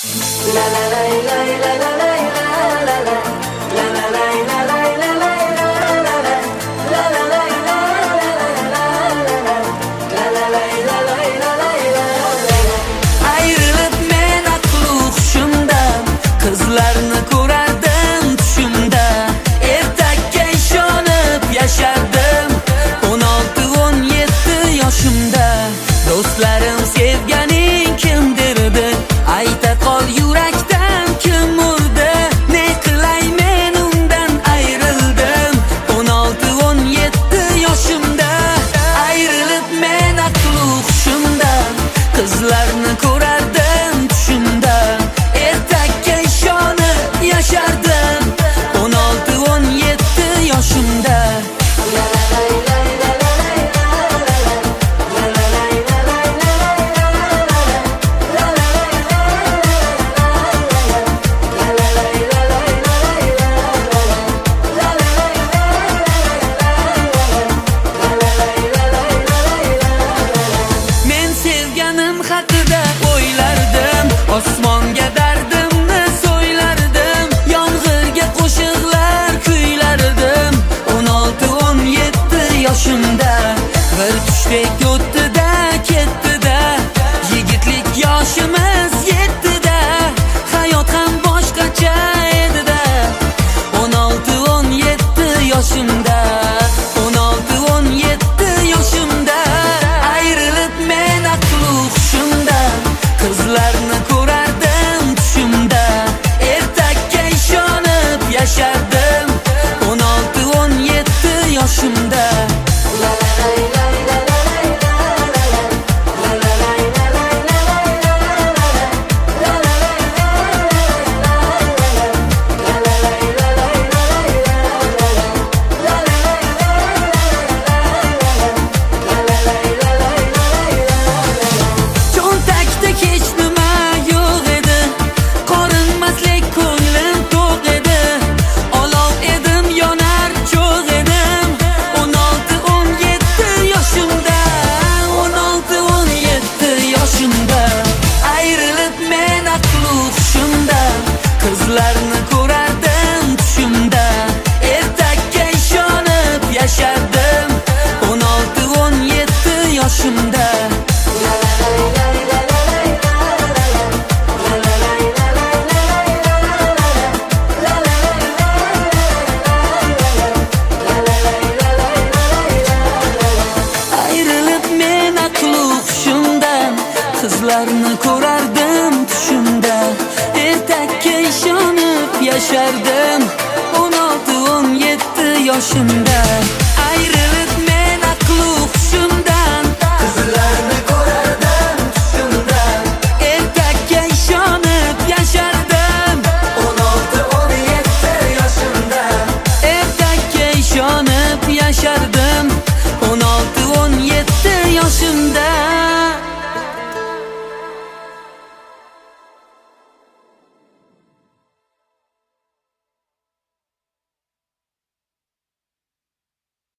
Ayrılıp men aql hushimdan qizlarni ko'rardim tushimda. Ertakka ishonib yashardim 16-17 yoshimda. Do'stlarim sevganing kim derdi, ayta qol yurakdan kim urdi. Ne qilay men undan ayrildim 16-17 yoshimda. Ayrılıp men aql hushimdan qizlarni ko'rardim tushimda. Ertakka ishonib yashardim 16-17 yoshimda. Men sevganim haqida o'ylardim, osmonga dardimni so'ylardim. Yomg'irga qo'shiqlar kuylardim 16-17 yoshimda. Bir tushdek o'tdi-da ketdi-da, yigitlik yoshimiz yetdi-da. Hayot ham boshqacha edi-da 16-17 yoshimda. 16-17 yoshimda. Ayrılıp men aql hushimdan qizlarni ko'rardim tushimda. Ertakka ishonib yashardim 16-17 yoshimda. Cho'ntakda hech nima yo'q edi, qorinmaslik ko'nglim to'q edi. Olov edim, yonar cho'g' edim 16-17 yoshimda. 16-17 yoshimda. Ayrılıp men aql hushimdan qizlarni ko'rardim tushimda. Ertakka ishonib yashardim 16-17 yoshimda. Ayrılıp men aql hushimdan qizlarni ko'rardim tushimda. Ertakka ishonib yashardim 16-17 yoshimda.